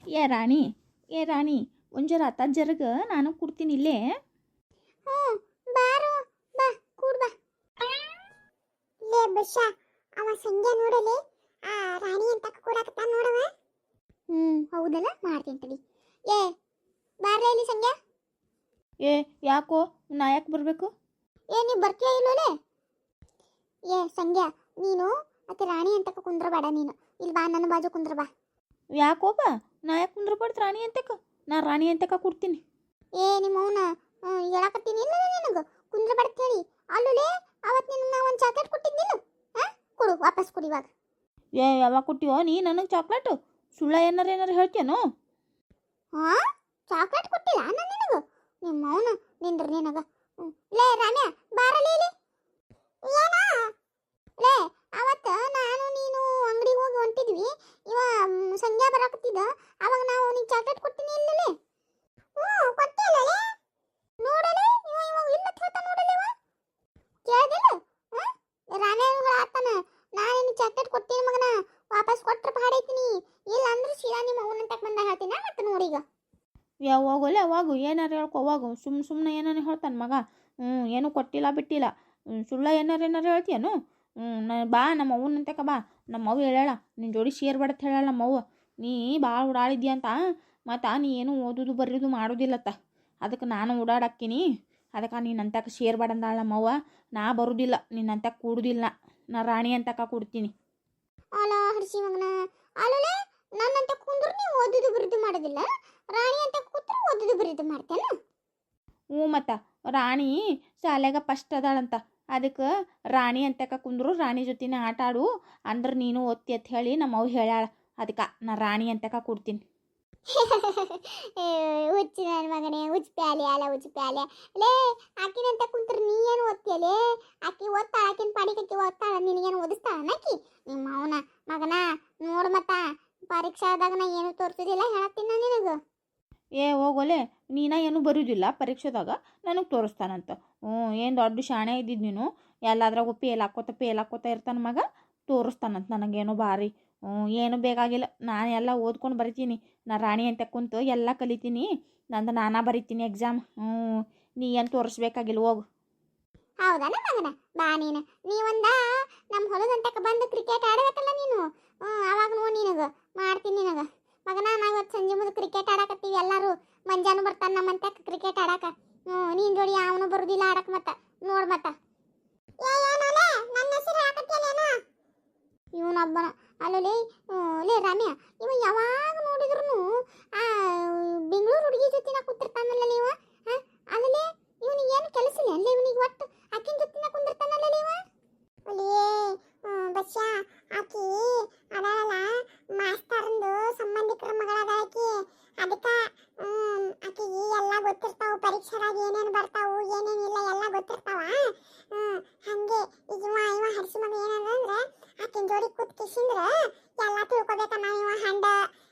ಏ ರಾಣಿ, ಏ ರಾಣಿ, ಒಂದು ಜರ ಅತ್ತ ಜರಗ ನಾನು ಕೊಡ್ತೀನಿ ಇಲ್ಲೇ. ಹ್ಞೂ ಬಾರೋ, ಬಾ ಕೂಡ್ ಬಾ. ಲೇ ಬಸ್ಸ, ಅವ ಸಂಜೆ ನೋಡಲಿ ಆ ರಾಣಿ ಅಂತ ಕೂಡಾಕತ್ತ ನೋಡವ. ಹೌದಲ್ಲ, ಮಾಡ್ತೀನಿ ತಡಿ. ಏ ಬಾರ್ಲೇ ಇಲ್ಲಿ ಸಂಜೆ. ಏ ಯಾಕೋ, ನಾ ಯಾಕೆ ಬರಬೇಕು? ಏ ನೀ ಬರ್ತೀಯ ಇಲ್ಲೋಲೆ? ಏ ಸಂಜೆ, ನೀನು ಮತ್ತೆ ರಾಣಿ ಅಂತ ಕುಂದ್ರಬೇಡ ನೀನು. ಇಲ್ಲಿ ಬಾ, ನನ್ನ ಬಾಜು ಕುಂದ್ರ ಬಾ. ಯಾಕೋಪ, ನಾ ಯಾಕೆ ಕುಂದ್ರಬಾರ್ದು ರಾಣಿ ಅಂತಕ್ಕ? ನಾ ರಾಣಿ ಅಂತಕ್ಕ ಕೊಡ್ತೀನಿ. ಏ ನಿಮ್ಮ ಅವನ ಹೇಳಕತ್ತೀನಿ ಇಲ್ಲ ನಿನಗೆ ಕುಂದ್ರಬೇಡ ಹೇಳಿ. ಅಲ್ಲೋಲೆ, ಅವತ್ತು ನಿನಗೆ ನಾ ಒಂದು ಚಾಕ್ಲೇಟ್ ಕೊಟ್ಟಿದ್ದಿಲ್ಲ, ಹಾಂ ಕೊಡು, ವಾಪಸ್ ಕೊಡಿ ಇವಾಗ. ಏ ಯಾವಾಗ ಕೊಟ್ಟಿವೋ ನೀ ನನಗೆ ಚಾಕ್ಲೇಟು? ಸುಳ್ಳ ಏನಾರು ಹೇಳ್ತೇನೋ? ಹಾಂ, ಚಾಕ್ಲೇಟ್ ಕೊಟ್ಟಿಲ್ಲ ನಾನು ನಿನಗೆ? ನಿಮ್ಮ ಅವನ ನಿಂದ್ರಿ ನಿನಗೆ. ಲೇ ರಾಮ್ಯ, ಬಾರಲಿ ಇಲ್ಲಿ. ಏನಾ ಲೇ, ಅವತ್ತು ನಾನು ನೀನು ಅಂಗಡಿಗೆ ಹೋಗಿ ಹೊಂಟಿದ್ವಿ, ಇವ ಸಂಜೆ ಬರಾಕತ್ತಿದ್ದ, ಅವಾಗ ನಾವು ಅವನಿಗೆ ಚಾಕ್ಲೇಟ್ ಕೊಟ್ಟಿನಿ ಇಲ್ಲಲೇ? ಹ್ಞೂ ಕೊಟ್ಟಿಲ್ಲಲೇ. ನೋಡಲೇ ಇವ ಇವಾಗ ಇಲ್ಲ ಹೇಳ್ತಾ ನೋಡಲೇ ಇವ. ಕೇಳಿದಿಲ್ಲ? ಹಾಂ, ರಾಮ್ಯ ಆತನ, ನಾನು ನಿನಗೆ ಚಾಕ್ಲೇಟ್ ಕೊಡ್ತೀನಿ ಮಗನ, ವಾಪಸ್ ಕೊಟ್ಟರೆ ಪಾಡೈತೀನಿ, ಇಲ್ಲ ಅಂದ್ರೆ ಸೀದಾ ನಿಮ್ಮ ಅವನ ತಕ್ಕ ಬಂದ ಹೇಳ್ತೀನಿ ಮತ್ತೆ ನೋಡೀಗ. ಯಾವಾಗಲೇ ಅವಾಗು ಏನಾರು ಹೇಳ್ಕೊ, ಅವಾಗು ಸುಮ್ಮನೆ ಏನಾರು ಹೇಳ್ತಾನೆ ಮಗ. ಏನೂ ಕೊಟ್ಟಿಲ್ಲ ಬಿಟ್ಟಿಲ್ಲ, ಸುಳ್ಳ ಏನಾರು ಹೇಳ್ತೀಯನು? ಬಾ ನಮ್ಮ ಅವ್ವನಂತಕ ಬಾ. ನಮ್ಮ ಅವ್ವ ಹೇಳ ನಿನ್ನ ಜೋಡಿ ಶೇರ್ ಬೇಡತ್ ಹೇಳ ನಮ್ಮ ಅವ್ವ. ನೀ ಭಾಳ ಓಡಾಡಿದ್ಯ ಅಂತ, ಮತ್ತು ನೀ ಏನು ಓದೋದು ಬರೆಯೋದು ಮಾಡೋದಿಲ್ಲತ್ತ, ಅದಕ್ಕೆ ನಾನು ಓಡಾಡಕ್ಕಿನಿ, ಅದಕ್ಕೆ ನೀನಂತಕ ಶೇರ್ ಬೇಡ ಅಂದಾಳ ನಮ್ಮವ್ವ. ನಾ ಬರೋದಿಲ್ಲ ನಿನ್ನಂತಕ ಕೂಡುದಿಲ್ಲ, ನಾ ರಾಣಿ ಅಂತಕ ಕೊಡ್ತೀನಿ. ಅಲ್ಲ ಹರ್ಷಿ ಮಗನ, ಅಲ್ಲೇ ನನ್ನಂತ ಕುಂದ್ರು ನೀವು ಓದುದು ಬರೆದು ಮಾಡೋದಿಲ್ಲ, ರಾಣಿ ಅಂತ ಕೂತ್ರೆ ಓದುದು ಬರೆದು ಮಾಡ್ತೇನೆ. ಹ್ಞೂ ಮತ್ತು ರಾಣಿ ಶಾಲೆಗ ಫಸ್ಟ್ ಅದಾಳಂತ, ಅದಕ್ಕೆ ರಾಣಿ ಅಂತಕ ಕುಂದ್ರು ರಾಣಿ ಜೊತೆನೇ ಆಟ ಆಡು ಅಂದ್ರೆ ನೀನು ಓದ್ತಿ ಅಂತ ಹೇಳಿ ನಮ್ಮ ಅವ್ವ ಹೇಳ್ಯಾಳ, ಅದಕ್ಕೆ ನಾ ರಾಣಿ ಅಂತಕ ಕೊಡ್ತೀನಿ. ಹುಚ್ಚು ನನ್ನ ಮಗನೇ, ಹುಚ್ಚು ಪ್ಯಾಲೆ ಅಲ್ಲ, ಹುಚ್ಚು ಪ್ಯಾಲೆ. ಲೇ ಆಕಿನಂತ ಕುಂತ್ರೆ ನೀ ಏನು ಓದ್ತೀಯಲೇ? ಆಕಿ ಓದ್ತಾಳ, ಆಕಿನ ಪಾಡಿಗೆ ಓದ್ತಾಳ, ನಿನಗೇನು ಓದಿಸ್ತಾಳ ಆಕಿ? ನಿಮ್ಮ ಅವನ ಮಗನ ನೋಡು ಮತ್ತ, ಪರೀಕ್ಷಾದಾಗ ನಾ ಏನು ತೋರಿಸೋದಿಲ್ಲ ಹೇಳತ್ತೀನಿ ನಾನು ನಿನಗೆ. ಏ ಹೋಗೋಲೆ, ನೀನ ಏನು ಬರೆಯೋದಿಲ್ಲ ಪರೀಕ್ಷೆದಾಗ, ನನಗೆ ತೋರಿಸ್ತಾನಂತ. ಏನು ದೊಡ್ಡ ಶಾಣೆ ಇದ್ದಿದ್ದು ನೀನು, ಎಲ್ಲಾದ್ರಾಗೂ ಫೇಲ್ ಹಾಕೋತ ಇರ್ತಾನೆ ಮಗ, ತೋರಿಸ್ತಾನಂತ ನನಗೇನು ಭಾರಿ. ಏನು ಬೇಕಾಗಿಲ್ಲ, ನಾನು ಎಲ್ಲ ಓದ್ಕೊಂಡು ಬರಿತೀನಿ, ನಾ ರಾಣಿ ಅಂತ ಕುಂತು ಎಲ್ಲ ಕಲಿತೀನಿ, ನಂದು ನಾನಾ ಬರಿತೀನಿ ಎಕ್ಸಾಮ್. ನೀ ಏನು ತೋರಿಸ್ಬೇಕಾಗಿಲ್ಲ, ಹೋಗು. ಹೌದಾ ಮಗನ, ಬಾ ನೀನು. ನೀವೊಂದ ನಮ್ಮ ಹೊಲದಂತಕ್ಕೆ ಬಂದು ಕ್ರಿಕೆಟ್ ಆಡಬೇಕಲ್ಲ ನೀನು. ಅವಾಗ ನೋಡಿ ನಿನಗೆ ಮಾಡ್ತೀನಿ ನಿನಗೆ ಮಗನ. ನಾವು ಇವತ್ತು ಸಂಜೆ ಮುಂದೆ ಕ್ರಿಕೆಟ್ ಆಡಕತ್ತೀವಿ ಎಲ್ಲರೂ, ಮಂಜಾನು ಬರ್ತಾನೆ ನಮ್ಮಂತಕ್ಕೆ ಕ್ರಿಕೆಟ್ ಆಡಕ. ನೀನು ಜೋಡಿ ಅವನು ಬರುದಿಲ್ಲ ಆಡಕ್ಕೆ, ಮತ್ತೆ ನೋಡು ಮತ್ತೆ. ಇವನೊಬ್ಬನ ಅಲ್ಲೇ. ಲೇ ರಾಮ್ಯ, ಇವ ಯಾವಾಗ ನೋಡಿದ್ರು ಆ ಬೆಂಗಳೂರು ಹುಡುಗಿ ಜೊತೆನ ಕೂತಿರ್ತಾನಲ್ಲ ಇವ. ಅಲ್ಲೇ ಇವನಿಗೆ ಏನು ಕೆಲಸ ಇಲ್ಲ ಅಲ್ಲೇ, ಇವನಿಗೆ ಒಟ್ಟು ಆಕಿನ ಜೊತೆನ ಕುಂದಿರ್ತಾನಲ್ಲ ಇವ. ಅಲ್ಲೇ ಬಸ್ಸ, ಆಕಿ ಅದಲ್ಲ ಮಾಸ್ತರ್ಂದು ಸಂಬಂಧಿಕರ ಮಗಳದ ಆಕಿ, ಅದಕ್ಕೆ ಆಕಿಗೆ ಎಲ್ಲ ಗೊತ್ತಿರ್ತಾವು, ಪರೀಕ್ಷೆದಾಗ ಏನೇನು ಬರ್ತಾವು ಏನೇನಿಲ್ಲ ಎಲ್ಲ ಗೊತ್ತಿರ್ತಾವ. ಹಂಗೆ ಈಗ ಇವ ಹರ್ಷಿ ಮಗ ಏನಂದ್ರೆ ಆಕಿನ ಜೋಡಿ ಕೂತ್ ಕಿಸಿಂದ್ರೆ ಎಲ್ಲ ತಿಳ್ಕೊಬೇಕಮ್ಮ. ಇವ ಹಂಡ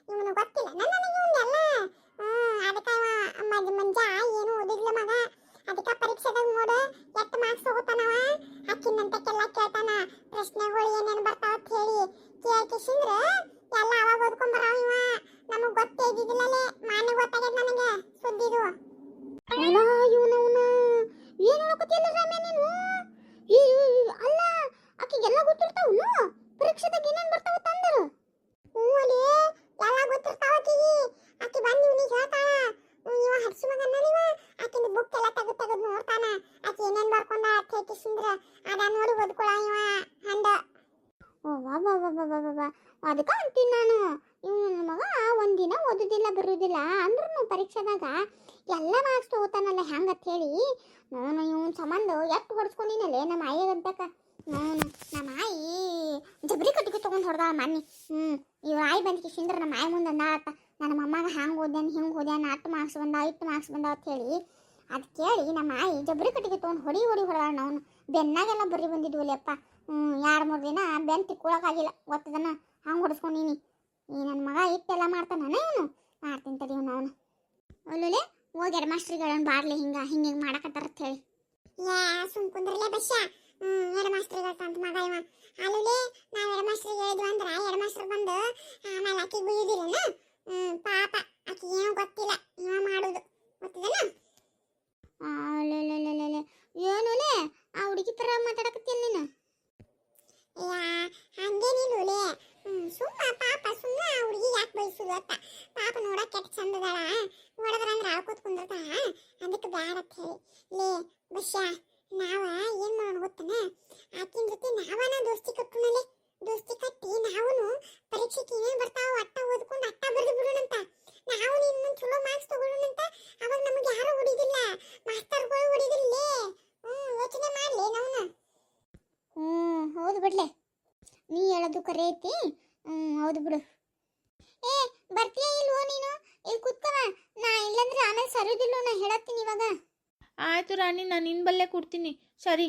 ಇವನು ಗೊತ್ತಿಲ್ಲ ನನಗೆ ಇವನ್ನೆಲ್ಲ. ಅದಕ್ಕೆ ಇವ ಮಂಜ ಏನು ಓದಿದ್ಲ ಮಗ, ಅದಕ್ಕೆ ಪರೀಕ್ಷೆದಾಗ ನೋಡು ಎಷ್ಟು ಮಾರ್ಕ್ಸ್ ಹೋಗುತ್ತಾನವ. ಆಕಿನಂತಕ್ಕೆಲ್ಲ ಕೇಳ್ತಾನ, ಪ್ರಶ್ನೆಗಳು ಏನೇನು ಬರ್ತಾವ ಅಂತ ಹೇಳಿ ಕೇಳ್ಕಿಸಿಂದ್ರೆ ಎಲ್ಲ ಅವಾಗ ಓದ್ಕೊಂಬರಾವ ಇವ. ನಮಗೆ ಗೊತ್ತೇ ಇದ್ದಿದ್ದಿಲ್ಲಲೇ, ಮಾನ್ಯ ಗೊತ್ತಾಗ್ಯದ ನನಗೆ ಸುದ್ದಿದು. ಅಲ್ಲ ಇವನವನ ಏನು ಹೇಳಕತ್ತಿಲ್ಲ ರಾಮ್ಯ ನೀನು? ಅಲ್ಲ ಆಕಿಗೆಲ್ಲ ಗೊತ್ತಿರ್ತಾವನು ಪರೀಕ್ಷೆದಾಗ ಏನೇನು ಬರ್ತಾವ ತಂದರು? ಹ್ಞೂ ಅಲ್ಲಿ ಎಲ್ಲ ಗೊತ್ತಿರ್ತಾವ ಆಕಿಗೆ. ಆಕಿ ಬಂದು ಇವನಿಗೆ ಹೇಳ್ತಾಳ, ಇವ ಹರ್ಷಿ ಮಗನಲ್ಲಿವ ಆಕಿನ ಬುಕ್ ಎಲ್ಲ ತೆಗೆದು ನೋಡ್ತಾನ, ಆಕಿ ಏನೇನು ಬರ್ಕೊಂಡ ಕೇಳ್ಕಿಸಿಂದ್ರೆ ಅದ ನೋಡಿ ಓದ್ಕೊಳ ಇವ ಹಂಡ. ಅದಕ್ಕೆ ಅಂತೀನಿ ನಾನು, ಇವನ ಮಗ ಒಂದಿನ ಓದುದಿಲ್ಲ ಬರುವುದಿಲ್ಲ ಅಂದ್ರೂ ಪರೀಕ್ಷೆದಾಗ ಎಲ್ಲ ಮಾರ್ಕ್ಸ್ ತಗೋತಾನಲ್ಲ ಹೆಂಗತ್ ಹೇಳಿ. ನಾನು ಇವನ್ ಸಂಬಂಧ ಎಷ್ಟು ಹೊಡ್ಸ್ಕೊಂಡಿನಲ್ಲೇ ನಮ್ಮ ಆಯಿಗಂತಕ. ನಮ್ಮ ಆಯಿ ಜಬ್ರಿ ಕಟ್ಟಿಗೆ ತೊಗೊಂಡು ಹೊಡೆದಾಳ ಮನ್ನಿ. ಇವ್ರ ಆಯಿ ಬಂದು ಕಿಶಿಂದ್ರೆ ನಮ್ಮ ಆಯಿ ಮುಂದೆ ಅಂದಾಳತ್ತ, ನನ್ನ ಮಮ್ಮಗೆ ಹಂಗೆ ಓದ್ಯಾನ ಹಿಂಗೆ ಓದ್ಯಾನ, 8 ಮಾರ್ಕ್ಸ್ ಬಂದಾವ 8 ಮಾರ್ಕ್ಸ್ ಬಂದಾವ ಅಂತ ಹೇಳಿ. ಅದು ಕೇಳಿ ನಮ್ಮ ಆಯಿ ಜಬ್ರಿ ಕಟ್ಟಿಗೆ ತೊಗೊಂಡು ಹೊಡೆದಾಳ. ನಾವು ಬೆನ್ನಾಗೆಲ್ಲ ಬರಿ ಬಂದಿದ್ವಲ್ಲಿ ಅಪ್ಪ. 2-3 ದಿನ ಬೆನ್ನು ತಿಕ್ಕೊಳಕ್ಕಾಗಿಲ್ಲ, ಗೊತ್ತದನ್ನ ಹಂಗೆ ಹೊಡೆಸ್ಕೊಂಡಿನಿ. ಈ ನನ್ನ ಮಗ ಇಟ್ಟೆಲ್ಲ ಮಾಡ್ತಾನ ಇವನು. ಮಾಡ್ತೀನಿ ತಡಿ ಇವನು ಅವನು. ಒಳ್ಳೆ ಹೋಗಿ ಎಡ್ ಮಾಸ್ಟ್ರಿಗಳನ್ನ ಬಾರ್ಲಿ ಹಿಂಗೆ ಮಾಡಕತ್ತಾರ ಅಂತ ಹೇಳಿ. ಸುಮ್ ಕುಂದ್ರಲೇ ಬಸ್ಸ. ಎಡ್ ಮಾಸ್ಟ್ರಿಗಳ ಅಂತ ಮಗ ಇವ. ಅಲ್ಲೇ ನಾವು ಎಡ್ ಮಾಸ್ಟ್ರಿಗೆ ಹೇಳಿದ್ವಿ ಅಂದ್ರೆ ಎಡ್ ಮಾಸ್ಟರ್ ಬಂದು ಆಮೇಲೆ ಆಕಿ ಗುಯ್ಯುದಿಲ್ಲ. ಪಾಪ ಗೊತ್ತ ಪಾಪ ನೋಡಕ್ ಕೆಟ್ಟ ಚಂದದಾಳ ನೋಡದ್ರ ಅಂದ್ರೆ ಆಳ್ಕೋತ್ ಕುಂದಿರ್ತಾಳ ಅದಕ್ಕೆ ಬ್ಯಾಡ ಅಂತ ಹೇಳಿ ಲೇ ಬಸ್ಯ ನಾವ ಏನ್ ಮಾಡೋಣ ಗೊತ್ತನ ಆಕಿನ ಜೊತೆ ನಾವನ ದೋಸ್ತಿ ಕಟ್ಟುನಲೆ ದೋಸ್ತಿ ಕಟ್ಟಿ ನಾವುನು ಪರೀಕ್ಷೆಗೆ ಏನೇನ್ ಬರ್ತಾವ ಅಟ್ಟ ಓದ್ಕೊಂಡು ಅಟ್ಟ ಬರೆದು ಬಿಡೋಣಂತ ನಾವು ನಿನ್ನ ಚಲೋ ಮಾರ್ಕ್ಸ್ ತಗೊಳ್ಳೋಣಂತ ಅವಾಗ ನಮಗೆ ಯಾರು ಹೊಡಿದಿಲ್ಲ ಮಾಸ್ತರ್ಗಳು ಹೊಡಿದಿಲ್ಲ ಯೋಚನೆ ಮಾಡ್ಲಿ ನಾವ್ನ ಹೌದು ಬಿಡ್ಲೆ ನೀ ಹೇಳೋದು ಕರೆ ಐತಿ ಹೌದು ಬಿಡು ಏ ಬರ್ತೀಯ ಇಲ್ವೋ ನೀನು ಇಲ್ಲಿ ಕುತ್ಕವ ನಾ ಇಲ್ಲಂದ್ರೆ ಆಮೇಲೆ ಸರಿದಿಲ್ಲ ನಾ ಹೇಳತ್ತೀನಿ ಇವಾಗ ಆಯ್ತು ರಾಣಿ ನಾನು ನಿನ್ನ ಬಲ್ಲೇ ಕೊಡ್ತೀನಿ ಸರಿ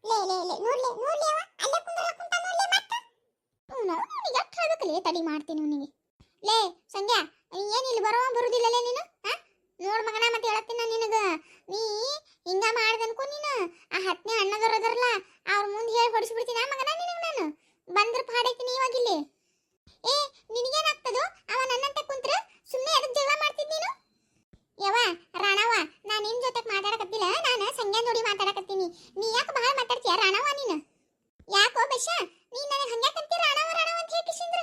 ಲೇ ಲೇ ಲೇ ನೋಡ್ಲೆ ನೋಡ್ಲೆ ಅವ ಅಲ್ಲೇ ಕುಂತ ನೋಡ್ಲೆ ಮತ್ತೆ ನಾನು ಎಷ್ಟು ಹೇಳ್ಬೇಕಲ್ಲ ತಡಿ ಮಾಡ್ತೀನಿ ಅವನಿಗೆ ಲೇ ಸಂಧ್ಯಾ ಏನು ಇಲ್ಲಿ ಬರುದಿಲ್ಲಲೇ ನೀನು ನೋಡ್ ಮಗನ ಮತ್ತೆ ಹೇಳತ್ತೀನಿ ನಾನು ನಿನಗ ನೀ ಹಿಂಗ ಮಾಡ್ದನ್ಕೋ ನೀನು ಆ 10ನೇ ಅಣ್ಣದವ್ರದರಲ್ಲ ಅವ್ರ ಮುಂದೆ ಹೇಳಿ ಹೊಡಿಸ್ಬಿಡ್ತೀನಿ ಆ ಮಗನ ನಿನಗೆ ನಾನು ಬಂದ್ರ ಪಾಡೈತೀನಿ ಇವಾಗಿಲ್ಲಿ ಏ ನಿನಗೇನಾಗ್ತದೋ ಅವ ನನ್ನಂತೆ ಕುಂತ್ರ ಸುಮ್ಮನೆ ಅದಕ್ಕೆ ಜಗಳ ಮಾಡ್ತಿದ್ ನೀನು ಯವ್ವ ರಾಣವ್ವ ನಾನು ನಿನ್ನ ಜೊತೆ ಮಾತಾಡಕತ್ತಿಲ್ಲ ನಾನು ಸಂಜ್ಞಾ ನೋಡಿ ಮಾತಾಡಕತ್ತೀನಿ ನೀ ಯಾಕೆ ಬಹಳ ಮಾತಾಡ್ತೀಯ ರಾಣವ್ವ ನೀನು ಯಾಕೋ ಬಶ ನೀ ನನಗೆ ಹಂಗ್ಯಾಕಂತಿ ರಾಣವ್ವ ರಾಣವ್ವ ಅಂತ ಹೇಳ್ಕಿಸಿಂದ್ರ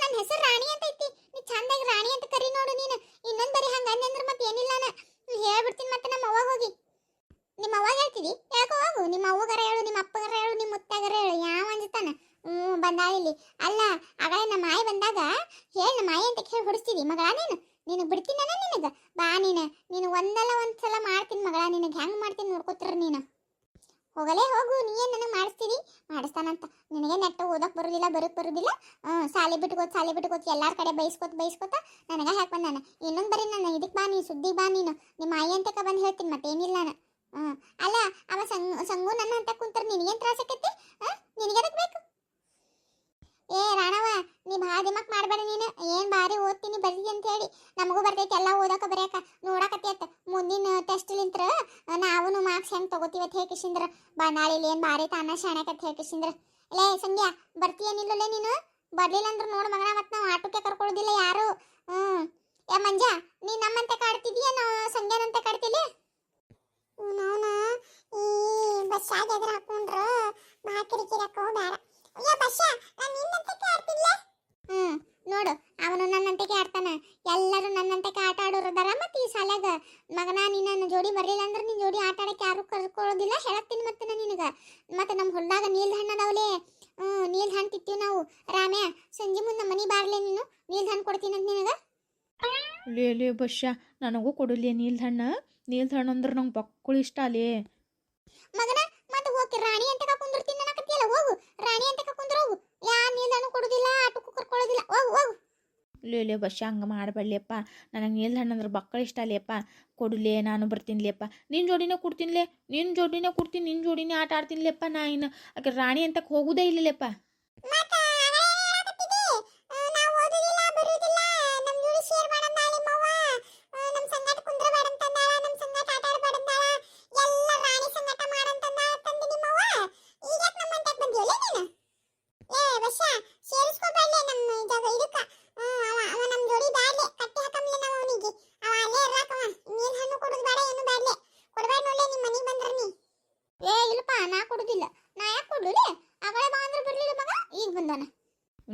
ನನ್ನ ಹೆಸರು ರಾಣಿ ಅಂತ ಐತಿ ನೀ ಚಂದಾಗಿ ರಾಣಿ ಅಂತ ಕರಿ ನೋಡು ನೀನು ಇನ್ನೊಂದು ಬರೀ ಹಂಗ ಅಂದ್ರೆ ಮತ್ತೆ ಏನಿಲ್ಲ ಹೇಳ್ಬಿಡ್ತೀನಿ ಮತ್ತೆ ನಮ್ಮ ಅವ್ವ ಹೋಗಿ ನಿಮ್ಮ ಅವ್ವ ಹೇಳ್ತಿದಿ ಯಾಕೋ ಹೋಗು ನಿಮ್ಮ ಅವ್ವಗರ ಹೇಳು ನಿಮ್ಮ ಅಪ್ಪಗರ ಹೇಳು ನಿಮ್ಮ ಮುತ್ತಾಗರ ಹೇಳು ಯಾವ ಅಂಜತಾನ ಬಂದಾಳಿಲ್ಲಿ ಅಲ್ಲ ಆಗಳೇ ನಮ್ಮ ಮಾಯಿ ಬಂದಾಗ ಹೇಳಿ ನಮ್ಮ ಮಾಯಿ ಅಂತ ಹೇಳಿ ಹೊಡಿಸ್ತಿದಿ ಮಗಳ ನಿನಗೆ ಬಿಡ್ತೀನಿ ನಿನಗೆ ಬಾ ನೀನು ಒಂದಲ್ಲ ಒಂದ್ಸಲ ಮಾಡ್ತೀನಿ ಮಗಳ ನಿನಗೆ ಹೆಂಗೆ ಮಾಡ್ತೀನಿ ನೋಡ್ಕೋತಿರ ನೀನು ಹೋಗಲೇ ಹೋಗು ನೀ ಏನು ನನಗೆ ಮಾಡಿಸ್ತೀರಿ ಮಾಡಿಸ್ತಾನಂತ ನಿನಗೆ ನೆಟ್ಟ ಓದಕ್ಕೆ ಬರೋದಿಲ್ಲ ಬರೋದಿಲ್ಲ ಸಾಲಿ ಬಿಟ್ಕೋತ ಎಲ್ಲಾರ ಕಡೆ ಬೈಸ್ಕೋತ ನನಗೆ ಹಾಕಿ ಬಂದಾನ ಇನ್ನೊಂದು ಬರೀ ನಾನು ಇದಕ್ಕೆ ಬಾ ನೀ ಸುದ್ದಿ ಬಾ ನೀನು ನಿಮ್ಮ ಮಾಯಿ ಅಂತಕ ಬಂದು ಹೇಳ್ತೀನಿ ಮತ್ತೇನಿಲ್ಲ ನಾನು ಅಲ್ಲ ಅವ ಸಂಗು ನನ್ನ ಅಂತ ಕುಂತಾರೆ ನಿನಗೇನು ತ್ರಾಸ ಆಕೈತಿ ನಿನಗೆ ಅದಕ್ಕೆ ಬೇಕು ಏ ರಾಣವ ನೀ ಭಾಳ ದಿಮಾಕ್ ಮಾಡಬೇಡ ನೀನು ಏನು ಭಾರಿ ಓದ್ತೀನಿ ಬರ್ತೀನಿ ಅಂತ ಹೇಳಿ ನಮಗೂ ಬರ್ತೈತಿ ಎಲ್ಲ ಓದಕ ಬರೆಯಕ ನೋಡಕತ್ತಿ ಅತ್ತ ಮುಂದಿನ ಟೆಸ್ಟ್ಲಿಂತ್ರ ನಾವು ಮಾರ್ಕ್ಸ್ ಹೆಂಗೆ ತಗೋತೀವಿ ಅಂತ ಹೇಳ್ಕಿಸಿಂದ್ರ ಬಾ ನಾಳೆ ಏನು ಭಾರಿ ತಾನ ಶಾಣಕತ್ ಹೇಳ್ಕಿಸಿಂದ್ರ ಲೇ ಸಂಧ್ಯಾ ಬರ್ತೀಯೇನಿಲ್ಲಲೇ ನೀನು ಬರ್ಲಿಲ್ಲ ಅಂದ್ರೆ ನೋಡು ಮಗನ ಮತ್ತೆ ನಾವು ಆಟೋಕ್ಕೆ ಕರ್ಕೊಳ್ಳೋದಿಲ್ಲ ಯಾರು ಏ ಮಂಜಾ ನೀ ನಮ್ಮಂತೆ ಕಾಡ್ತಿದೀಯ ನಾವು ಸಂಧ್ಯಾನಂತೆ ಕಾಡ್ತಿಲ್ಲ ನಾನ ಈ ಬಸ್ ಎದುರು ಹಾಕೊಂಡ್ರ ಬಾ ಕಿರಿಕಿರಕ್ಕ ಬೇಡ ಅಯ್ಯ ಬಸ್ ನಾನು ನಿನ್ನಂತೆ ಕಾಡ್ತಿಲ್ಲ ನೋಡು ಅವನು ನನ್ನಂತೆ ಆಡ್ತಾನ ಎಲ್ಲರೂ ನನ್ನಂತೆ ಆಟ ಆಡೋರದಾರ ಮತ್ತೆ ಈ ಸಾಲಾಗ ಮಗನ ನೀನು ನನ್ನ ಜೋಡಿ ಬರಲಿಲ್ಲ ಅಂದ್ರೆ ನಿನ್ನ ಜೋಡಿ ಆಟ ಆಡಕ್ಕೆ ಯಾರು ಕರ್ಕೊಳ್ಳೋದಿಲ್ಲ ಹೇಳತ್ತೀನಿ ಮತ್ತೆ ನಾನು ನಿನಗೆ ಮತ್ತೆ ನಮ್ಮ ಹೊಲದಾಗ ನೀಲ್ ಹಣ್ಣು ಅದಾವಲೇ ನೀಲ್ ಹಣ್ಣು ತಿತ್ತೀವಿ ನಾವು ರಾಮ್ಯ ಸಂಜೆ ಮುಂದೆ ನಮ್ಮ ಮನೆ ಬಾರ್ಲೆ ನೀನು ನೀಲ್ ಹಣ್ಣು ಕೊಡ್ತೀನಿ ಅಂತ ನಿನಗೆ ಲೇ ಬಶ್ಯ ನನಗೂ ಕೊಡಲಿ ನೀಲ್ದ ಹಣ್ಣು ಅಂದ್ರೆ ನಂಗೆ ಬಕ್ಕಳು ಇಷ್ಟ ಅಲೇ ಮಗನ ಮತ್ತೆ ಹೋಗಿ ರಾಣಿ ಅಂತ ಕುಂದಿರ್ತೀನಿ ಅನ್ನಕತ್ತಿಯಲ್ಲ ಹೋಗು ರಾಣಿ ಅಂತ ಕುಂದ್ರ ಹೋಗು ಯಾ ನೀಲ್ ಹಣ್ಣು ಕೊಡೋದಿಲ್ಲ ಆಟಕ್ಕೂ ಕರ್ಕೊಳ್ಳೋದಿಲ್ಲ ಹೋಗು ಲೇ ಬಶ್ಯ ಹಂಗೆ ಮಾಡಬೇಡ್ಲಿಯಪ್ಪ ನನಗೆ ನೀಲ್ದ ಹಣ್ಣು ಅಂದ್ರೆ ಬಕ್ಕಳು ಇಷ್ಟ ಅಲ್ಲಿಯಪ್ಪ ಕೊಡಲೇ ನಾನು ಬರ್ತೀನಿಲಿಯಪ್ಪ ನಿನ್ನ ಜೋಡಿನೇ ಕೊಡ್ತೀನಿಲೇ ನಿನ್ನ ಜೋಡಿನೇ ಆಟ ಆಡ್ತೀನಿಲಿಯಪ್ಪ ನಾ ಇನ್ನು ಆಕೆ ರಾಣಿ ಅಂತಕ್ಕೆ ಹೋಗುದೇ ಇಲ್ಲಲೇಪ್ಪ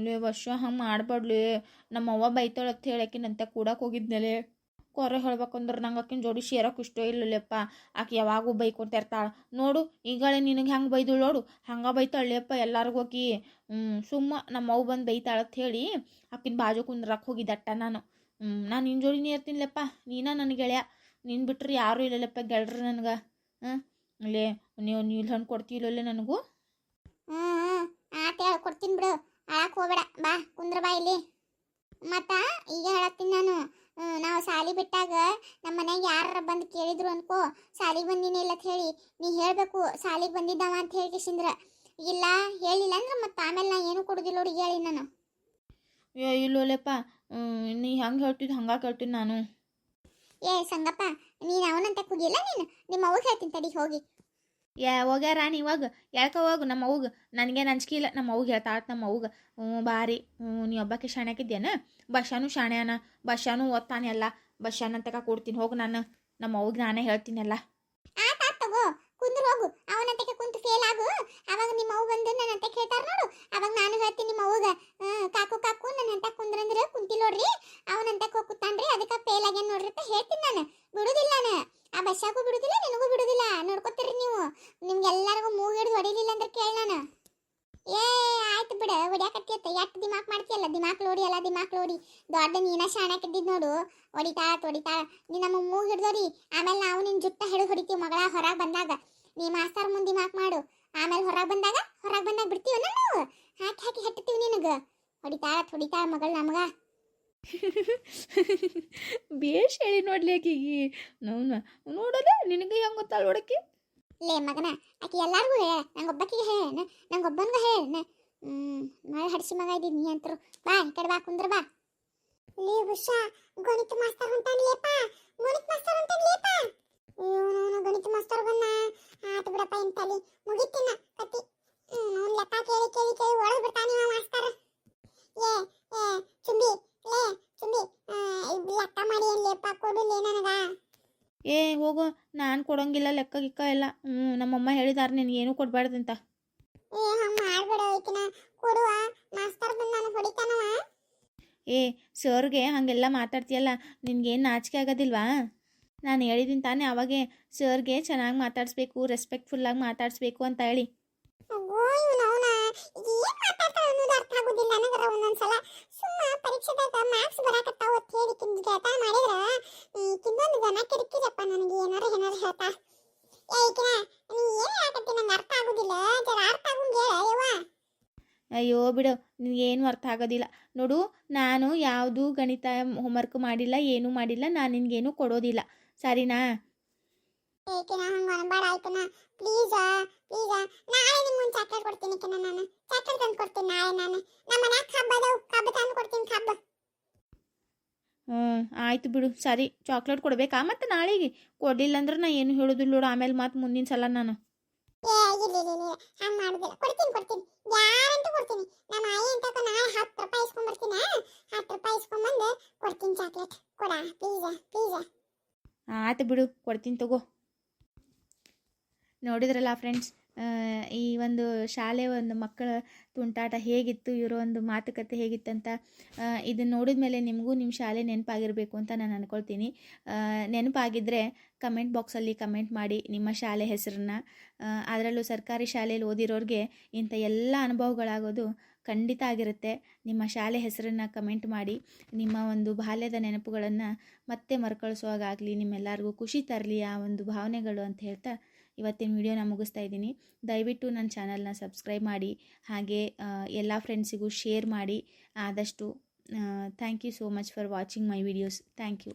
ಲೇ ವರ್ಷ ಹಂಗೆ ಮಾಡಬಾಡ್ಲಿ ನಮ್ಮ ಅವ್ವ ಬೈತಾಳೆ ಅಂತ ಹೇಳಕ್ಕಿನಂತೆ ಕೂಡಕ್ಕೆ ಹೋಗಿದ್ನಲೆ ಕೊರೆ ಹೇಳ್ಬೇಕಂದ್ರೆ ನಂಗೆ ಆಕಿನ ಜೋಡಿ ಸೇರಕ್ಕೆ ಇಷ್ಟ ಇಲ್ಲಲೇಪ್ಪ ಆಕೆ ಯಾವಾಗೂ ಬೈಕೊಂತ ಇರ್ತಾಳೆ ನೋಡು ಈಗಳೇ ನಿನಗೆ ಹೆಂಗೆ ಬೈದು ನೋಡು ಹಂಗೆ ಬೈತಾಳೆಪ್ಪ ಎಲ್ಲರಿಗೂ ಆಕಿ ಸುಮ್ಮ ನಮ್ಮ ಅವ್ವ ಬಂದು ಬೈತಾಳೆ ಅಂತ ಹೇಳಿ ಆಕಿನ ಬಾಜು ಕುಂದ್ರಕ್ಕೆ ಹೋಗಿದ್ದಟ್ಟ ನಾನು ನಿನ್ನ ಜೋಡಿನೇ ಇರ್ತೀನಿಲೆಪ್ಪ ನೀನ ನನ್ನ ಗೆಳೆಯ ನೀನು ಬಿಟ್ರೆ ಯಾರೂ ಇಲ್ಲಲ್ಲಪ್ಪ ಗೆಳ್ರಿ ನನಗೆ ಲೇ ನೀವು ನೀಲ್ ಹಣ್ಣು ಕೊಡ್ತೀವಿಲ್ಲೇ ನನಗೂ ಆತ ಕೊಡ್ತೀನಿ ಬಿಡು ಅಳಕ್ಕೆ ಹೋಗ್ಬೇಡ ಬಾ ಕುಂದ್ರ ಬಾ ಇಲ್ಲಿ ಮತ್ತ ಈಗ ಹೇಳತ್ತೀನಿ ನಾನು ನಾವು ಸಾಲಿ ಬಿಟ್ಟಾಗ ನಮ್ಮ ಮನೆಗೆ ಯಾರ ಬಂದು ಕೇಳಿದ್ರು ಅನ್ಕೋ ಸಾಲಿಗೆ ಬಂದಿನಿಲ್ಲ ಅಂತ ಹೇಳಿ ನೀ ಹೇಳಬೇಕು ಸಾಲಿಗೆ ಬಂದಿದ್ದಾವ ಅಂತ ಹೇಳಿಸಿಂದ್ರ ಇಲ್ಲ ಹೇಳಿಲ್ಲ ಅಂದ್ರೆ ಮತ್ತೆ ಆಮೇಲೆ ನಾ ಏನು ಕೊಡೋದಿಲ್ಲ ನೋಡಿ ಹೇಳಿ ನಾನು ಇಲ್ಲೋಲೆಪ್ಪ ನೀ ಹಂಗೆ ಹೇಳ್ತಿದ್ದು ಹಂಗೆ ಕೇಳ್ತೀನಿ ನಾನು ಏ ಸಂಗಪ್ಪ ನೀನು ಅವನಂತ ಕುಗಿಲ್ಲ ನೀನು ನಿಮ್ಮ ಅವ್ಗೆ ಹೇಳ್ತೀನಿ ತಡಿ ಹೋಗಿ ಹೋಗ್ಯಾರ ರಾಣಿ ಇವಾಗ ಯಾಕೆ ಹೋಗು ನಮ್ಮ ಅವ್ಗೆ ನನಗೇನು ಅಂಜಿಕೆ ಇಲ್ಲ ನಮ್ಮ ಅವ್ಗೆ ಹೇಳ್ತಾಳೆ ನಮ್ಮ ಅವ್ಗೆ ಬಾರಿ ನೀ ಒಬ್ಬಕ್ಕೆ ಶಾಣ್ಯಾಕಿದ್ದೇನ ಬಸ್ಸಾನು ಶಾಣ್ಯಾನ ಬಸ್ಸಾನು ಓದ್ತಾನೆ ಎಲ್ಲ ಬಸ್ಸಾನಂತಕ ಕೊಡ್ತೀನಿ ಹೋಗು ನಾನು ನಮ್ಮ ಅವ್ಗೆ ನಾನೇ ಹೇಳ್ತೀನಿ ಎಲ್ಲ ಆತ ತಗೋ ಕುಂದ್ರ ಹೋಗು ಅವನಂತಕ್ಕೆ ಕುಂತು ಫೇಲ್ ಆಗು ಅವಾಗ ನಿಮ್ಮ ಅವ್ವ ಬಂದು ನನ್ನಂತ ಕೇಳ್ತಾರ ನೋಡು ಅವಾಗ ನಾನು ಹೇಳ್ತೀನಿ ನಿಮ್ಮ ಅವ್ಗ ಕಾಕು ನನ್ನ ಅಂತ ಕುಂದ್ರಂದ್ರೆ ಕುಂತಿಲ್ಲ ನೋಡ್ರಿ ಎಲ್ಲ ದಿಮಾಕ್ ನೋಡಿ ದೊಡ್ಡ ನೀನ ಶಾಣಕ್ಕಿದ್ದಿದ್ ನೋಡು ಹೊಡಿತಾಳ ನೀ ನಮ್ಮ ಮೂಗ್ ಹಿಡ್ದೋರಿ ಆಮೇಲೆ ನಾವು ನಿನ್ ಜುಟ್ಟ ಹಿಡಿದು ಹೊಡಿತೀವಿ ಮಗಳ ಹೊರಗೆ ಬಂದಾಗ ನೀ ಮಾಸ್ತರ್ ಮುಂದೆ ದಿಮಾಕ್ ಮಾಡು ಆಮೇಲೆ ಹೊರಗೆ ಬಂದಾಗ ಬಿಡ್ತೀವಲ್ಲ ನಾವು ಹಾಕಿ ಹೆಟ್ತೀವಿ ನಿನಗ ಹೊಡಿತಾಳ ಮಗಳು ನಮಗ ಬೇಷ್ ಹೇಳಿ ನೋಡ್ಲಿ ಆಕಿಗೆ ನೋನ ನೋಡೋದೆ ನಿನಗೆ ಹೆಂಗೆ ಗೊತ್ತಾಳ ನೋಡಕ್ಕೆ ಲೇ ಮಗನ ಆಕಿ ಎಲ್ಲಾರ್ಗೂ ಹೇಳ ನಂಗೊಬ್ಬಕ್ಕಿಗೆ ಹೇಳ ನಂಗೊಬ್ಬನ್ಗ ಹೇಳ ನಾಳೆ ಹಡ್ಸಿ ಮಗ ಇದ್ದೀನಿ ನೀ ಅಂತರು ಬಾ ಈ ಕಡೆ ಬಾ ಕುಂದ್ರ ಬಾ ಲೇ ಉಷಾ ಗಣಿತ ಮಾಸ್ತರ್ ಹೊಂಟಾನ್ಲೇಪ ಇವನು ಗಣಿತ ಮಾಸ್ತರ್ ಬಂದ ಆತ ಬಿಡಪ್ಪ ಇಂತಲ್ಲಿ ಮುಗಿತಿನ ಕತಿ ಅವ್ನು ಲೆಕ್ಕ ಕೇಳಿ ಒಳಗೆ ಬಿಡ್ತಾನೆ ಇವ ಮಾಸ್ತರ್ ಏ ಚುಂಬಿ ಲೆಕ್ಕ ಮಾಡಿ ಲೇಪ ಕೊಡುಲೇ ನನಗ ಏ ಹೋಗು ನಾನು ಕೊಡೋಂಗಿಲ್ಲ ಲೆಕ್ಕ ಗಿಕ್ಕ ಎಲ್ಲ ನಮ್ಮಮ್ಮ ಹೇಳಿದಾರೆ ನಿನಗೆ ಏನೂ ಕೊಡಬಾರ್ದಂತ ಏ ಹಂಗ ಮಾಡ್ಬೇಡ ಐಕಿನ ಕೊಡುವ ಮಾಸ್ತರ್ ಬಂದ ನಾನು ಹೊಡಿತಾನವ ಏ ಸರ್ಗೆ ಹಾಗೆಲ್ಲ ಮಾತಾಡ್ತೀಯಲ್ಲ ನಿನ್ಗೇನು ನಾಚಿಕೆ ಆಗೋದಿಲ್ವಾ ನಾನು ಹೇಳಿದ್ದೀನಿ ತಾನೇ ಅವಾಗೆ ಸರ್ಗೆ ಚೆನ್ನಾಗಿ ಮಾತಾಡಿಸ್ಬೇಕು ರೆಸ್ಪೆಕ್ಟ್ಫುಲ್ಲಾಗಿ ಮಾತಾಡಿಸ್ಬೇಕು ಅಂತ ಹೇಳಿ ಅಯ್ಯೋ ಇವನವನ ಏನು ಮಾತಾಡ್ತಾಳ ಅನ್ನೋದು ಅರ್ಥ ಆಗೋದಿಲ್ಲ ನನಗರ ಒಂದೊಂದ್ಸಲ ಸುಮ್ಮ ಪರೀಕ್ಷೆದಾಗ ಮಾರ್ಕ್ಸ್ ಬರಾಕತ್ತಾವ ಅಂತ ಹೇಳಿ ಕಿಂದ ಜತ ಮಾಡಿದ್ರ ಕಿಂದೊಂದು ಗನ ಕಿರಿಕಿರಪ್ಪ ನನಗೆ ಏನಾರ ಹೇಳ್ತಾ ಏಕಿನ ನೀ ಏನು ಹೇಳಕತ್ತಿ ನಂಗೆ ಅರ್ಥ ಆಗೋದಿಲ್ಲ ಜರ ಅರ್ಥ ಆಗೋಂಗೆ ಹೇಳ ಯವ್ವ ಅಯ್ಯೋ ಬಿಡು ನಿನಗೇನು ಅರ್ಥ ಆಗೋದಿಲ್ಲ ನೋಡು ನಾನು ಯಾವುದು ಗಣಿತ ಹೋಮ್ವರ್ಕ್ ಮಾಡಿಲ್ಲ ಏನೂ ಮಾಡಿಲ್ಲ ನಾನು ನಿನಗೇನು ಕೊಡೋದಿಲ್ಲ ಸರಿನಾ ಏಕಿನ ಹಂಗೆ ಅನ್ಬೇಡ ಆಯ್ತನ ಪ್ಲೀಸ್ ನಾಳೆ ನಿಮ್ಗೊಂದು ಚಾಕ್ಲೇಟ್ ಕೊಡ್ತೀನಿ ಕಿನ ನಾನು ಚಾಕ್ಲೇಟ್ ತಂದು ಕೊಡ್ತೀನಿ ನಾಳೆ ನಾನು ನಮ್ಮ ಮನ್ಯಾಗ ಕಬ್ಬ ತಂದು ಕೊಡ್ತೀನಿ ಕಬ್ಬ ಆಯಿತು ಬಿಡು ಸರಿ ಚಾಕ್ಲೇಟ್ ಕೊಡಬೇಕಾ ಮತ್ತು ನಾಳೆಗೆ ಕೊಡಲಿಲ್ಲ ಅಂದ್ರೆ ನಾ ಏನು ಹೇಳೋದಿಲ್ಲ ನೋಡು ಆಮೇಲೆ ಮತ್ತು ಮುಂದಿನ ಸಲ ನಾನು ಏ ಇಲ್ಲ ಹಂಗೆ ಮಾಡೋದಿಲ್ಲ ಕೊಡ್ತೀನಿ ಗ್ಯಾರಂಟಿ ಕೊಡ್ತೀನಿ ನಮ್ಮ ಆಯಿ ಅಂತ ನಾಳೆ 10 ರೂಪಾಯಿ ಇಸ್ಕೊಂಡ್ಬರ್ತೀನಿ 10 ರೂಪಾಯಿ ಇಸ್ಕೊಂಡ್ಬಂದು ಕೊಡ್ತೀನಿ ಚಾಕ್ಲೇಟ್ ಕೊಡ ಪ್ಲೀಸ್ ಆಯ್ತು ಬಿಡು ಕೊಡ್ತೀನಿ ತಗೋ ನೋಡಿದ್ರಲ್ಲ ಫ್ರೆಂಡ್ಸ್ ಈ ಒಂದು ಶಾಲೆ ಒಂದು ಮಕ್ಕಳ ತುಂಟಾಟ ಹೇಗಿತ್ತು ಇವರ ಒಂದು ಮಾತುಕತೆ ಹೇಗಿತ್ತಂತ ಇದನ್ನು ನೋಡಿದ ಮೇಲೆ ನಿಮಗೂ ನಿಮ್ಮ ಶಾಲೆ ನೆನಪಾಗಿರಬೇಕು ಅಂತ ನಾನು ಅಂದ್ಕೊಳ್ತೀನಿ ನೆನಪಾಗಿದ್ದರೆ ಕಮೆಂಟ್ ಬಾಕ್ಸಲ್ಲಿ ಕಮೆಂಟ್ ಮಾಡಿ ನಿಮ್ಮ ಶಾಲೆ ಹೆಸರನ್ನು ಅದರಲ್ಲೂ ಸರ್ಕಾರಿ ಶಾಲೆಯಲ್ಲಿ ಓದಿರೋರಿಗೆ ಇಂಥ ಎಲ್ಲ ಅನುಭವಗಳಾಗೋದು ಖಂಡಿತ ಆಗಿರುತ್ತೆ ನಿಮ್ಮ ಶಾಲೆ ಹೆಸರನ್ನು ಕಮೆಂಟ್ ಮಾಡಿ ನಿಮ್ಮ ಒಂದು ಬಾಲ್ಯದ ನೆನಪುಗಳನ್ನು ಮತ್ತೆ ಮರುಕಳಿಸುವಾಗಲಿ ನಿಮ್ಮೆಲ್ಲರಿಗೂ ಖುಷಿ ತರಲಿ ಆ ಒಂದು ಭಾವನೆಗಳು ಅಂತ ಹೇಳ್ತಾ ಇವತ್ತಿನ ವಿಡಿಯೋನ ಮುಗಿಸ್ತಾ ಇದ್ದೀನಿ ದಯವಿಟ್ಟು ನನ್ನ ಚಾನಲ್ನ ಸಬ್ಸ್ಕ್ರೈಬ್ ಮಾಡಿ ಹಾಗೆ ಎಲ್ಲ ಫ್ರೆಂಡ್ಸಿಗೂ ಶೇರ್ ಮಾಡಿ ಆದಷ್ಟು thank you so much for watching my videos thank you